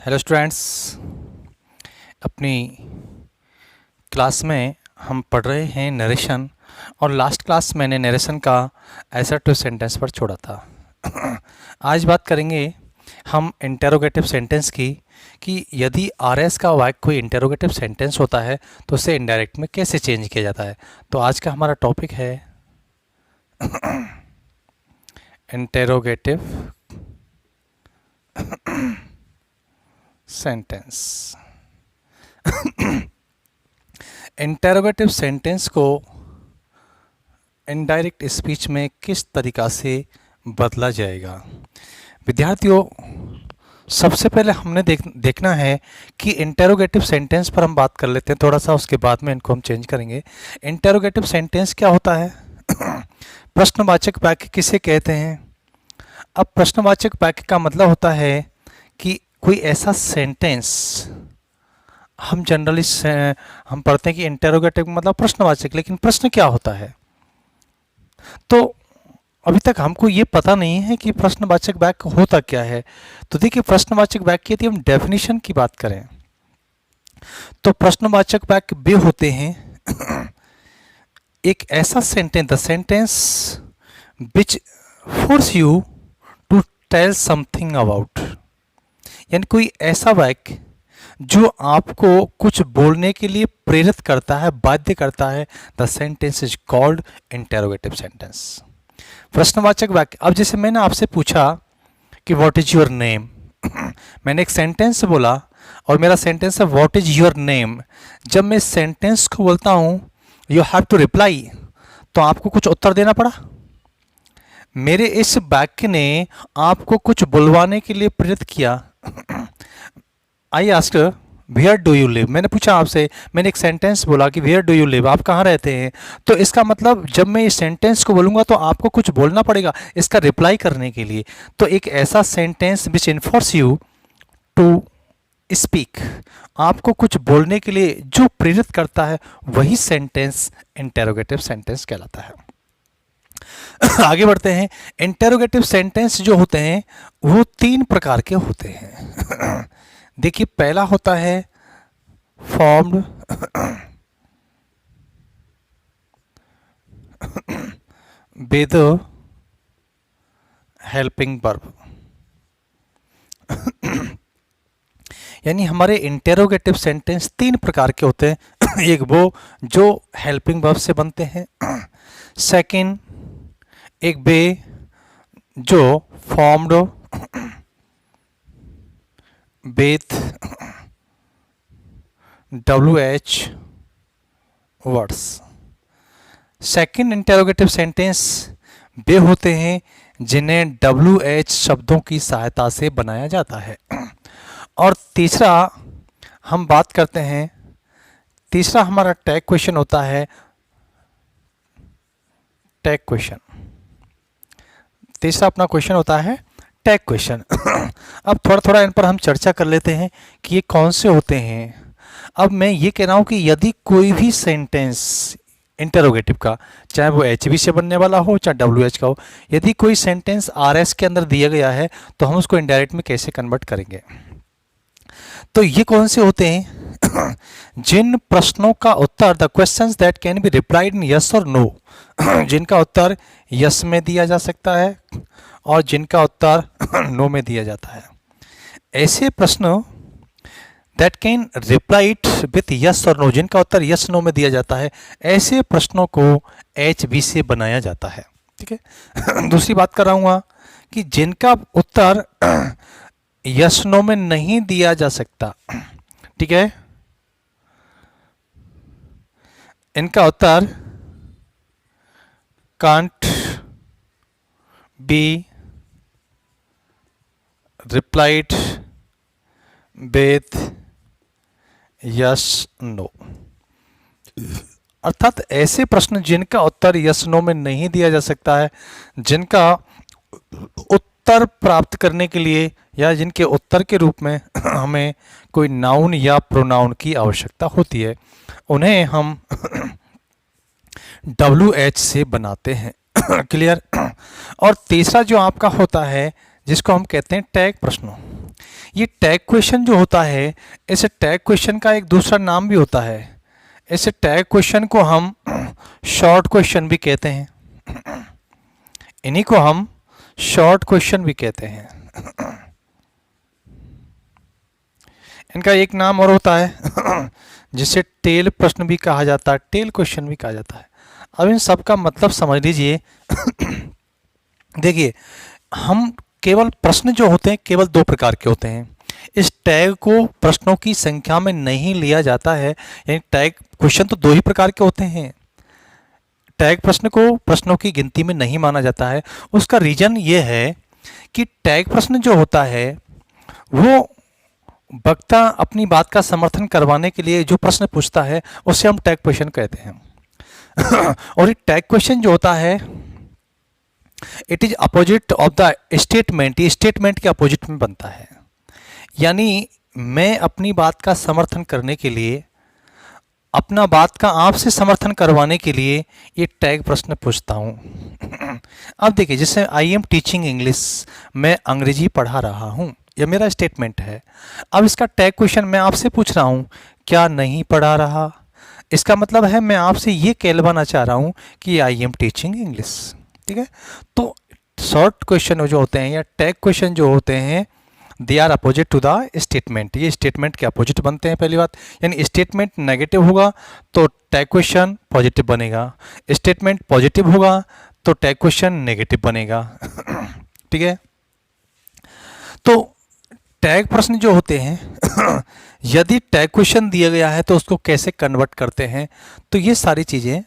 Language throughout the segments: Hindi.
हेलो स्टूडेंट्स, अपनी क्लास में हम पढ़ रहे हैं नरेशन। और लास्ट क्लास मैंने नरेशन का ऐसा टू सेंटेंस पर छोड़ा था। आज बात करेंगे हम इंटेरोगेटिव सेंटेंस की कि यदि आरएस का वाक्य कोई इंटेरोगेटिव सेंटेंस होता है तो उसे इनडायरेक्ट में कैसे चेंज किया जाता है। तो आज का हमारा टॉपिक है इंटेरोगेटिव सेंटेंस। इंटेरोगेटिव सेंटेंस को इनडायरेक्ट स्पीच में किस तरीक़ा से बदला जाएगा। विद्यार्थियों, सबसे पहले हमने देखना है कि इंटेरोगेटिव सेंटेंस पर हम बात कर लेते हैं थोड़ा सा, उसके बाद में इनको हम चेंज करेंगे। इंटेरोगेटिव सेंटेंस क्या होता है? प्रश्नवाचक वाक्य किसे कहते हैं? अब प्रश्नवाचक वाक्य का मतलब होता है कि कोई ऐसा सेंटेंस, हम जनरली हम पढ़ते हैं कि इंटेरोगेटिव मतलब प्रश्नवाचक, लेकिन प्रश्न क्या होता है? तो अभी तक हमको ये पता नहीं है कि प्रश्नवाचक वाक्य होता क्या है। तो देखिए, प्रश्नवाचक वाक्य यदि हम डेफिनेशन की बात करें तो प्रश्नवाचक वाक्य वे होते हैं एक ऐसा sentence, the sentence which force you to tell something about, यानी कोई ऐसा वाक्य जो आपको कुछ बोलने के लिए प्रेरित करता है, बाध्य करता है। The sentence is called interrogative sentence, प्रश्नवाचक वाक्य। अब जैसे मैंने आपसे पूछा कि व्हाट इज योर नेम, मैंने एक सेंटेंस बोला और मेरा सेंटेंस है व्हाट इज योर नेम। जब मैं सेंटेंस को बोलता हूं यू हैव टू रिप्लाई, तो आपको कुछ उत्तर देना पड़ा। मेरे इस वाक्य ने आपको कुछ बुलवाने के लिए प्रेरित किया। I asked where do you live, मैंने पूछा आपसे, मैंने एक सेंटेंस बोला कि वेयर डू यू लिव, आप कहाँ रहते हैं। तो इसका मतलब जब मैं इस सेंटेंस को बोलूँगा तो आपको कुछ बोलना पड़ेगा इसका रिप्लाई करने के लिए। तो एक ऐसा sentence which enforce you to speak, आपको कुछ बोलने के लिए जो प्रेरित करता है, वही सेंटेंस इंटेरोगेटिव सेंटेंस कहलाता है। आगे बढ़ते हैं। इंटेरोगेटिव सेंटेंस जो होते हैं वो तीन प्रकार के होते हैं। देखिए, पहला होता है फॉर्म्ड विद हेल्पिंग वर्ब, यानी हमारे इंटेरोगेटिव सेंटेंस तीन प्रकार के होते हैं। एक वो जो हेल्पिंग वर्ब से बनते हैं, सेकंड एक वे जो formed with WH words. Second interrogative sentence वे होते हैं जिन्हें WH शब्दों की सहायता से बनाया जाता है। और तीसरा हम बात करते हैं, तीसरा हमारा टैग क्वेश्चन होता है। टैग क्वेश्चन, तीसरा अपना क्वेश्चन होता है टैग क्वेश्चन। अब थोड़ा थोड़ा इन पर हम चर्चा कर लेते हैं कि ये कौन से होते हैं। अब मैं ये कह रहा हूँ कि यदि कोई भी सेंटेंस इंटेरोगेटिव का, चाहे वो HV से बनने वाला हो चाहे WH का हो, यदि कोई सेंटेंस RS के अंदर दिया गया है तो हम उसको इनडायरेक्ट में कैसे कन्वर्ट करेंगे। तो ये कौन से होते हैं? जिन प्रश्नों का उत्तर, the questions that can be replied in yes और नो, जिनका उत्तर यस में दिया जा सकता है और जिनका उत्तर नो में दिया जाता है। ऐसे प्रश्न that can replied with yes और नो, जिनका उत्तर यस नो में दिया जाता है, ऐसे प्रश्नों को HV से बनाया जाता है। ठीक है। दूसरी बात कर रहा हूँ कि जिनका उत्तर यस नो में नहीं दिया जा सकता, ठीक है, इनका उत्तर can't be replied with yes no. अर्थात ऐसे प्रश्न जिनका उत्तर यस नो में नहीं दिया जा सकता है, जिनका उत्तर प्राप्त करने के लिए या जिनके उत्तर के रूप में हमें कोई नाउन या प्रोनाउन की आवश्यकता होती है, उन्हें हम WH से बनाते हैं। क्लियर। और तीसरा जो आपका होता है जिसको हम कहते हैं टैग प्रश्नों, ये टैग क्वेश्चन जो होता है, इस टैग क्वेश्चन का एक दूसरा नाम भी होता है। इस टैग क्वेश्चन को हम शॉर्ट क्वेश्चन भी कहते हैं। इन्हीं को हम शॉर्ट क्वेश्चन भी कहते हैं। इनका एक नाम और होता है जिसे टेल प्रश्न भी कहा जाता है, टेल क्वेश्चन भी कहा जाता है। अब इन सब का मतलब समझ लीजिए। देखिए, हम केवल प्रश्न जो होते हैं केवल दो प्रकार के होते हैं। इस टैग को प्रश्नों की संख्या में नहीं लिया जाता है, यानी टैग क्वेश्चन तो दो ही प्रकार के होते हैं। टैग प्रश्न को प्रश्नों की गिनती में नहीं माना जाता है। उसका रीजन ये है कि टैग प्रश्न जो होता है वो वक्ता अपनी बात का समर्थन करवाने के लिए जो प्रश्न पूछता है उसे हम टैग क्वेश्चन कहते हैं। और ये टैग क्वेश्चन जो होता है, it is opposite of the statement, ये स्टेटमेंट के अपोजिट में बनता है। यानी मैं अपनी बात का समर्थन करने के लिए, अपना बात का आपसे समर्थन करवाने के लिए ये टैग प्रश्न पूछता हूँ। अब देखिए, जैसे आई एम टीचिंग इंग्लिश, मैं अंग्रेजी पढ़ा रहा हूँ, यह मेरा स्टेटमेंट है। अब इसका टैग क्वेश्चन मैं आपसे पूछ रहा हूँ, क्या नहीं पढ़ा रहा? इसका मतलब है मैं आपसे ये कहलवाना चाह रहा हूँ कि आई एम टीचिंग इंग्लिश। ठीक है, तो शॉर्ट क्वेश्चन जो होते हैं या टैग क्वेश्चन जो होते हैं, they are opposite to the statement. ये स्टेटमेंट के अपोजिट बनते हैं, पहली बात। यानी स्टेटमेंट नेगेटिव होगा तो टैग क्वेश्चन पॉजिटिव बनेगा, स्टेटमेंट पॉजिटिव होगा तो टैग क्वेश्चन नेगेटिव बनेगा। ठीक है, तो टैग प्रश्न जो होते हैं यदि टैग क्वेश्चन दिया गया है तो उसको कैसे कन्वर्ट करते हैं, तो ये सारी चीज़ें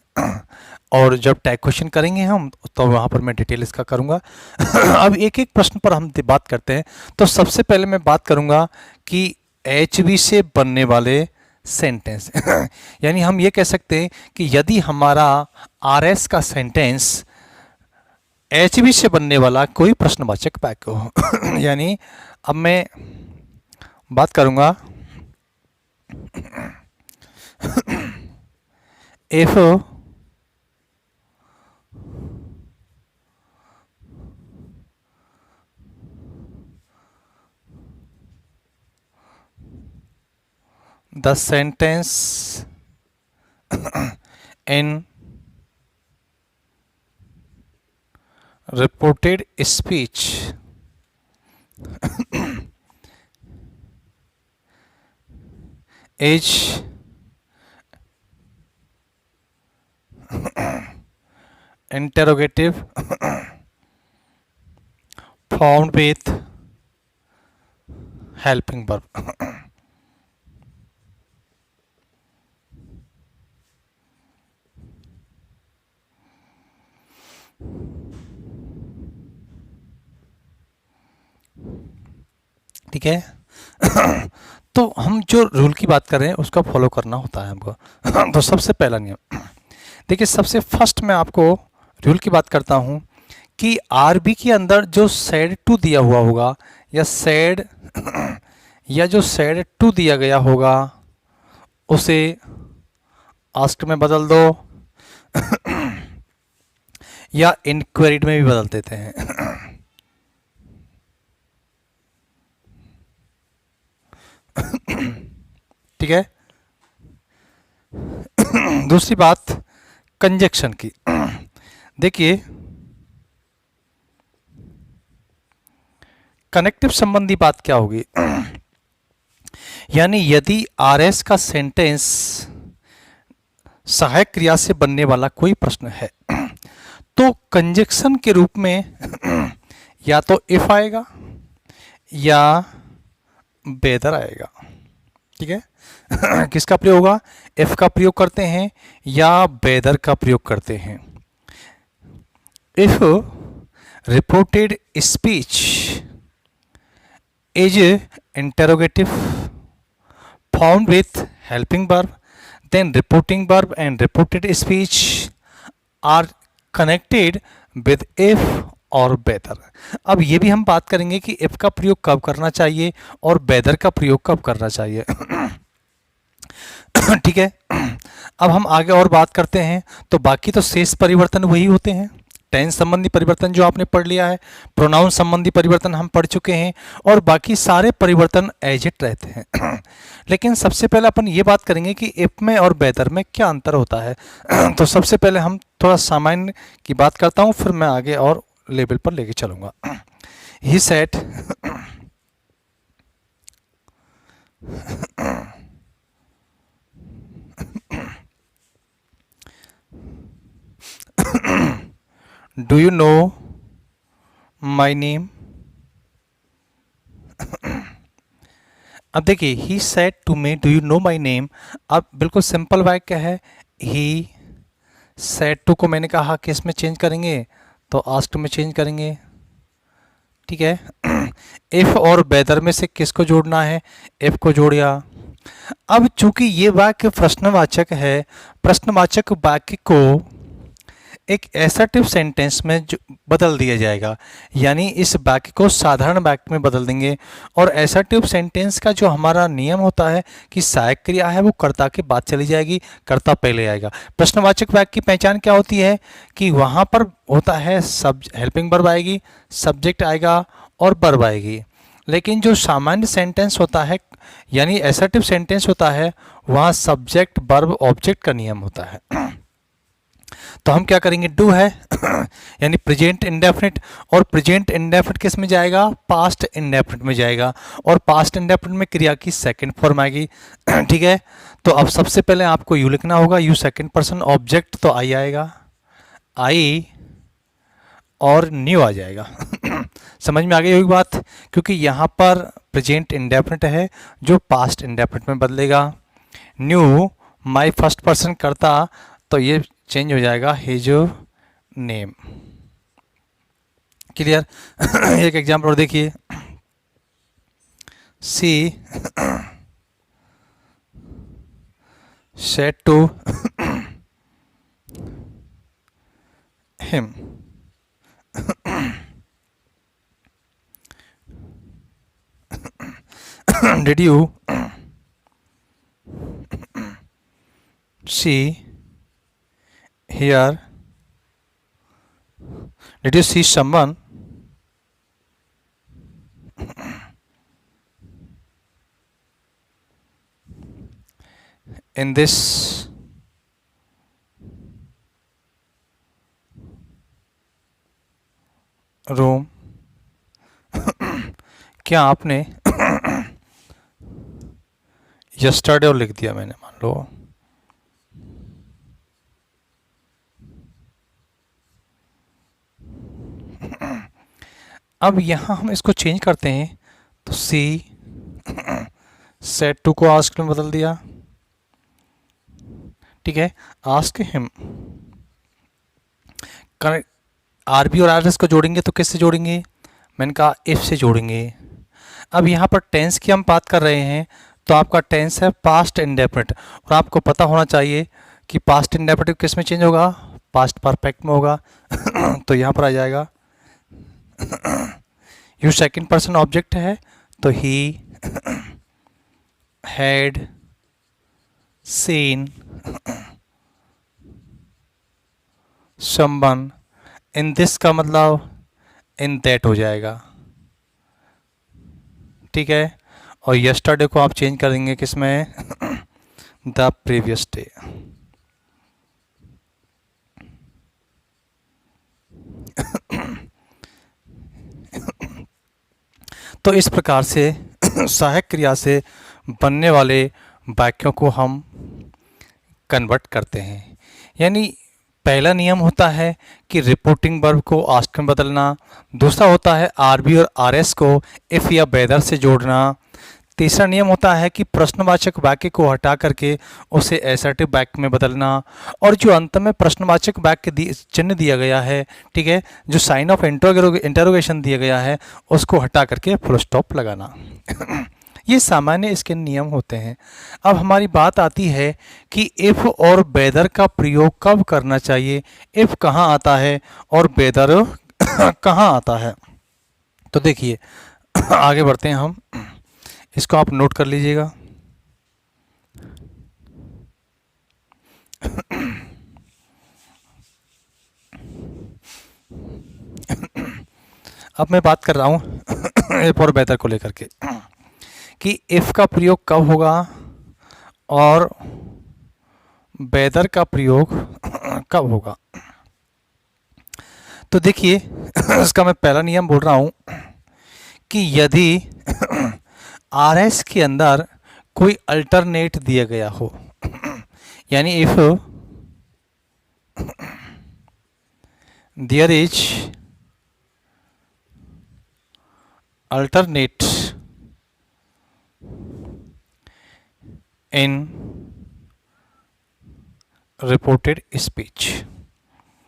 और जब टैग क्वेश्चन करेंगे हम तो वहाँ पर मैं डिटेल इसका करूँगा। अब एक एक प्रश्न पर हम बात करते हैं। तो सबसे पहले मैं बात करूँगा कि HV से बनने वाले सेंटेंस। यानी हम ये कह सकते हैं कि यदि हमारा RS का सेंटेंस HV से बनने वाला कोई प्रश्नवाचक वाक्य हो। यानी अब मैं बात करूँगा if the sentence in reported speech is interrogative formed with helping verb। ठीक है, तो हम जो रूल की बात कर रहे हैं उसका फॉलो करना होता है हमको। तो सबसे पहला नियम देखिए, सबसे फर्स्ट मैं आपको रूल की बात करता हूं कि आरबी के अंदर जो सेड टू दिया हुआ होगा या सेड या जो सेड टू दिया गया होगा उसे आस्क में बदल दो या इंक्वायरीड में भी बदल देते हैं। ठीक है, दूसरी बात कंजक्शन की। देखिए, कनेक्टिव संबंधी बात क्या होगी? यानी यदि आरएस का सेंटेंस सहायक क्रिया से बनने वाला कोई प्रश्न है तो कंजक्शन के रूप में या तो इफ आएगा या बेदर आएगा। ठीक है, किसका प्रयोग होगा? इफ का प्रयोग करते हैं या बेदर का प्रयोग करते हैं। If reported speech is interrogative formed with helping verb, then reporting verb and reported speech are connected with if और बेदर। अब ये भी हम बात करेंगे कि if का प्रयोग कब करना चाहिए और बेदर का प्रयोग कब करना चाहिए। ठीक है, अब हम आगे और बात करते हैं। तो बाकी तो शेष परिवर्तन वही होते हैं। टेंस संबंधी परिवर्तन जो आपने पढ़ लिया है, प्रोनाउन संबंधी परिवर्तन हम पढ़ चुके हैं, और बाकी सारे परिवर्तन एज इट रहते हैं। लेकिन सबसे पहले अपन ये बात करेंगे कि इफ में और वेदर में क्या अंतर होता है। तो सबसे पहले हम थोड़ा सामान्य की बात करता हूँ, फिर मैं आगे और लेवल पर लेके चलूँगा। He said do you know my name. अब देखिए, he said to me do you know my name. अब बिल्कुल सिंपल वाक्य है। ही सेड टू को मैंने कहा कि इसमें चेंज करेंगे, तो आस्क्ड में चेंज करेंगे, ठीक है। इफ और वेदर में से किसको जोड़ना है, इफ को जोड़ दिया। अब चूंकि ये वाक्य प्रश्नवाचक है, प्रश्नवाचक वाक्य को एक एसर्टिव सेंटेंस में बदल दिया जाएगा, यानी इस वाक्य को साधारण वाक्य में बदल देंगे। और एसर्टिव सेंटेंस का जो हमारा नियम होता है कि सहायक क्रिया है वो कर्ता के बाद चली जाएगी, कर्ता पहले आएगा। प्रश्नवाचक वाक्य की पहचान क्या होती है कि वहाँ पर होता है हेल्पिंग वर्ब आएगी, सब्जेक्ट आएगा और वर्ब आएगी। लेकिन जो सामान्य सेंटेंस होता है, यानी एसर्टिव सेंटेंस होता है, वहाँ सब्जेक्ट वर्ब ऑब्जेक्ट का नियम होता है। तो हम क्या करेंगे, डू है यानी प्रेजेंट इंडेफिनिट, और प्रेजेंट इंडेफिनिट किस में जाएगा, पास्ट इंडेफिनिट में जाएगा, और पास्ट इंडेफिनिट में क्रिया की सेकंड फॉर्म आएगी। ठीक है, तो अब सबसे पहले आपको यू लिखना होगा, यू सेकंड पर्सन ऑब्जेक्ट, तो आई आएगा, आई और न्यू आ जाएगा। समझ में आ गई होगी बात, क्योंकि यहाँ पर प्रेजेंट इंडेफिनिट है जो पास्ट इंडेफिनिट में बदलेगा। न्यू माई फर्स्ट पर्सन करता, तो ये चेंज हो जाएगा हिज नेम। क्लियर। एक एग्जाम्पल और देखिए, she said to him did you see here, did you see someone in this room? क्या आपने yesterday और लिख दिया मैंने, मान लो। अब यहाँ हम इसको चेंज करते हैं, तो सी सेड टू को आस्क में बदल दिया, ठीक है। आस्क हिम, आर बी और आर एस को जोड़ेंगे तो किससे जोड़ेंगे, मैंने कहा इफ से जोड़ेंगे। अब यहाँ पर टेंस की हम बात कर रहे हैं, तो आपका टेंस है पास्ट इंडेफिनिट, और आपको पता होना चाहिए कि पास्ट इंडेफिनिट किस में चेंज होगा, पास्ट परफेक्ट में होगा। तो यहाँ पर आ जाएगा, यू सेकंड पर्सन ऑब्जेक्ट है, तो he had seen someone in this, का मतलब इन दैट हो जाएगा, ठीक है। और यस्टरडे को आप चेंज कर देंगे किस में, द प्रीवियस डे। तो इस प्रकार से सहायक क्रिया से बनने वाले वाक्यों को हम कन्वर्ट करते हैं। यानी पहला नियम होता है कि रिपोर्टिंग वर्ब को आस्क में बदलना, दूसरा होता है आरबी और आरएस को इफ या वेदर से जोड़ना, तीसरा नियम होता है कि प्रश्नवाचक वाक्य को हटा करके उसे एसर्टिव वाक्य में बदलना, और जो अंत में प्रश्नवाचक वाक्य चिन्ह दिया गया है, ठीक है, जो साइन ऑफ इंटरोगेशन दिया गया है, उसको हटा करके फुल स्टॉप लगाना। ये सामान्य इसके नियम होते हैं। अब हमारी बात आती है कि इफ़ और वेदर का प्रयोग कब करना चाहिए, इफ़ कहाँ आता है और वेदर कहाँ आता है। तो देखिए, आगे बढ़ते हैं हम, इसको आप नोट कर लीजिएगा। अब मैं बात कर रहा हूँ इफ और वेदर को लेकर के कि इफ का प्रयोग कब होगा और वेदर का प्रयोग कब होगा। तो देखिए इसका मैं पहला नियम बोल रहा हूँ कि यदि आर एस के अंदर कोई अल्टरनेट दिया गया हो, यानी if there is alternate in reported speech,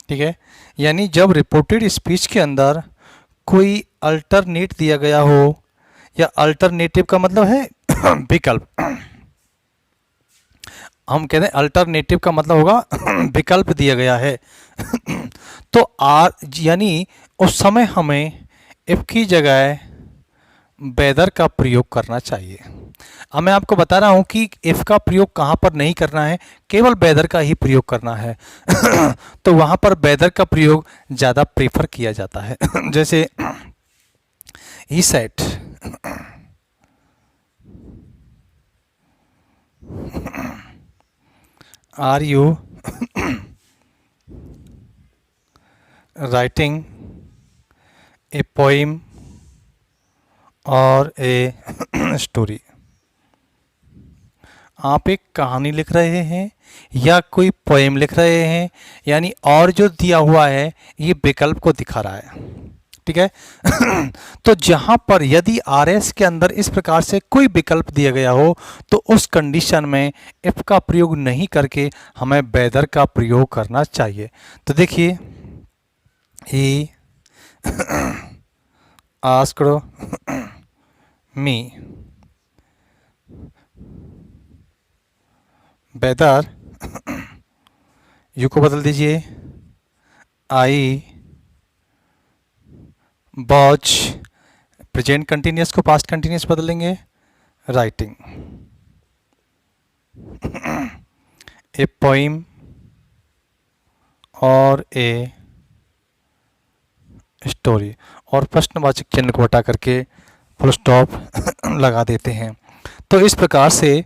ठीक है, यानी जब रिपोर्टेड स्पीच के अंदर कोई अल्टरनेट दिया गया हो, या अल्टरनेटिव का मतलब है विकल्प, हम कहते हैं अल्टरनेटिव का मतलब होगा विकल्प दिया गया है तो आर यानी उस समय हमें इफ की जगह वेदर का प्रयोग करना चाहिए। अब मैं आपको बता रहा हूं कि इफ का प्रयोग कहां पर नहीं करना है, केवल वेदर का ही प्रयोग करना है तो वहां पर वेदर का प्रयोग ज़्यादा प्रेफर किया जाता है जैसे he said are you writing a poem और ए स्टोरी, आप एक कहानी लिख रहे हैं या कोई पोएम लिख रहे हैं, यानी और जो दिया हुआ है ये विकल्प को दिखा रहा है, ठीक है तो जहां पर यदि आर एस के अंदर इस प्रकार से कोई विकल्प दिया गया हो तो उस कंडीशन में इफ का प्रयोग नहीं करके हमें वेदर का प्रयोग करना चाहिए। तो देखिए he asked me whether, you को बदल दीजिए आई वॉच, प्रेजेंट कंटिन्यूस को पास्ट कंटिन्यूस बदलेंगे, राइटिंग ए पोइम और ए स्टोरी, और प्रश्नवाचक चिन्ह को हटा करके फुल स्टॉप लगा देते हैं। तो इस प्रकार से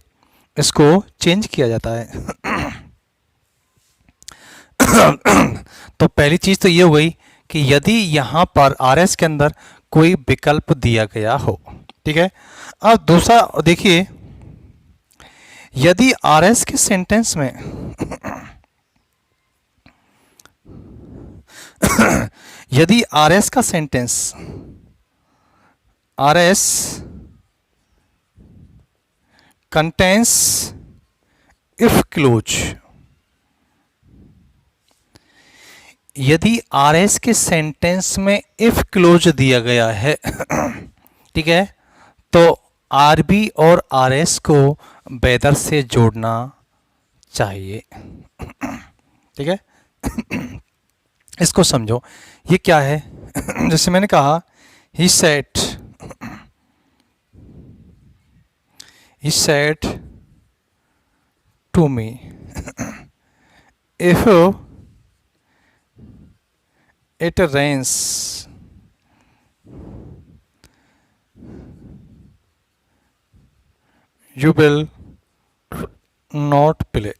इसको चेंज किया जाता है तो पहली चीज़ तो ये हो गई कि यदि यहाँ पर आर एस के अंदर कोई विकल्प दिया गया हो, ठीक है। अब दूसरा देखिए, यदि आर एस के सेंटेंस में यदि आर एस का sentence R S contains if close, यदि आर एस के सेंटेंस में इफ क्लोज दिया गया है ठीक है, तो आर बी और आर एस को वेदर से जोड़ना चाहिए, ठीक है इसको समझो, ये क्या है जैसे मैंने कहा he said to me if it rains you will not play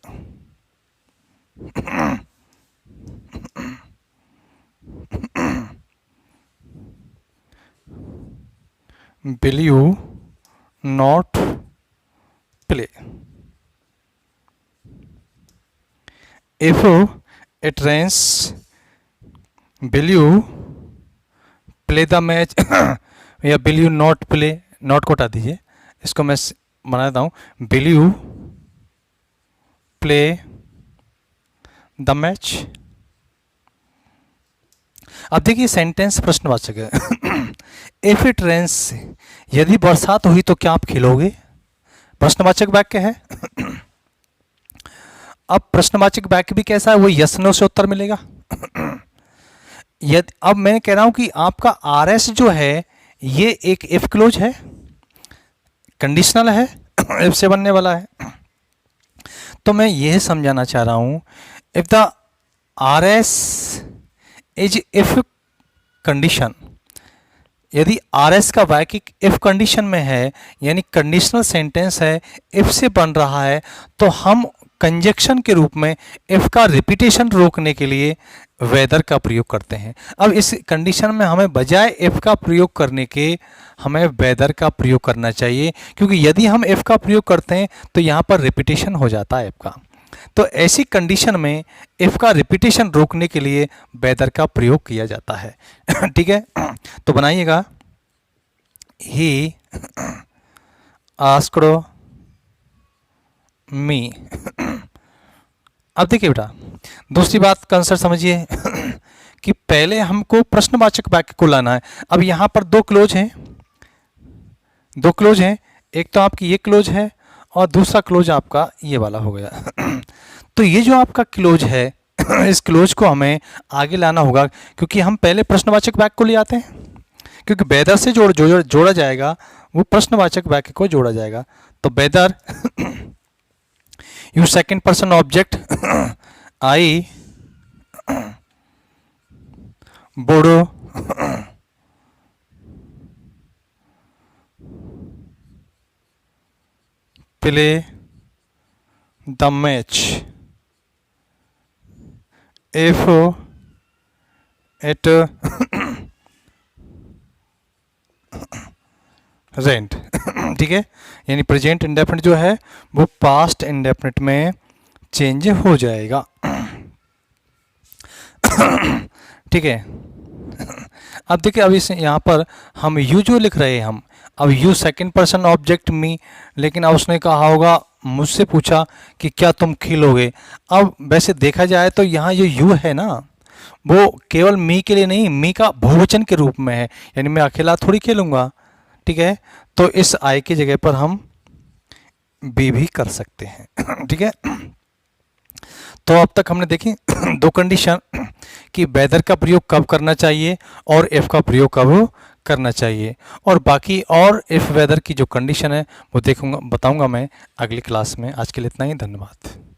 will you not play, if it rains will you play the match या will you not play, not को हटा दीजिए, इसको मैं बना देता हूँ will you play the match। अब देखिए सेंटेंस प्रश्नवाचक है इफ इट रेन्स, यदि बरसात हुई तो क्या आप खेलोगे, प्रश्नवाचक वाक्य है अब प्रश्नवाचक वाक्य भी कैसा है, वो यस नो से उत्तर मिलेगा यदि अब मैं कह रहा हूं कि आपका आर एस जो है ये एक इफ क्लोज है, कंडीशनल है इफ से बनने वाला है, तो मैं यह समझाना चाह रहा हूं if the R S is if condition, यदि आर एस का वाक्य इफ कंडीशन में है, यानी कंडीशनल सेंटेंस है, इफ से बन रहा है, तो हम कंजक्शन के रूप में इफ का रिपीटेशन रोकने के लिए वेदर का प्रयोग करते हैं। अब इस कंडीशन में हमें बजाय इफ का प्रयोग करने के हमें वेदर का प्रयोग करना चाहिए, क्योंकि यदि हम इफ का प्रयोग करते हैं तो यहाँ पर रिपीटेशन हो जाता है इफ का। तो ऐसी कंडीशन में इफ का रिपीटेशन रोकने के लिए वेदर का प्रयोग किया जाता है। ठीक है, तो बनाइएगा, ही आस्क्ड मी। अब देखिए बेटा, दूसरी बात कंसर्ट समझिए कि पहले हमको प्रश्नवाचक वाक्य को लाना है। अब यहाँ पर दो क्लोज हैं, एक तो आपकी ये क्लोज है और दूसरा क्लोज आपका ये वाला हो गया। तो ये जो आपका क्लोज है इस क्लोज को हमें आगे लाना होगा, क्योंकि हम पहले प्रश्नवाचक वाक्य को ले आते हैं, क्योंकि वेदर से जोड़ा जाएगा वो प्रश्नवाचक वाक्य को जोड़ा जाएगा। तो whether you second person object I Bodo play the match if it rent. ठीक है, यानी प्रेजेंट इंडेफिनिट जो है वो पास्ट इंडेफिनिट में चेंज हो जाएगा। ठीक है, अब देखिए, अब इस यहाँ पर हम यू जो लिख रहे हैं हम, अब यू सेकंड पर्सन ऑब्जेक्ट मी, लेकिन अब उसने कहा होगा, मुझसे पूछा कि क्या तुम खेलोगे। अब वैसे देखा जाए तो यहाँ जो यू है ना वो केवल मी के लिए नहीं, मी का बहुवचन के रूप में है, यानी मैं अकेला थोड़ी खेलूंगा। ठीक है, तो इस आई की जगह पर हम बी भी कर सकते हैं। ठीक है, तो अब तक हमने देखी दो कंडीशन कि वेदर का प्रयोग कब करना चाहिए और इफ का प्रयोग कब करना चाहिए, और बाकी और इफ वेदर की जो कंडीशन है वो बताऊंगा मैं अगली क्लास में। आज के लिए इतना ही, धन्यवाद।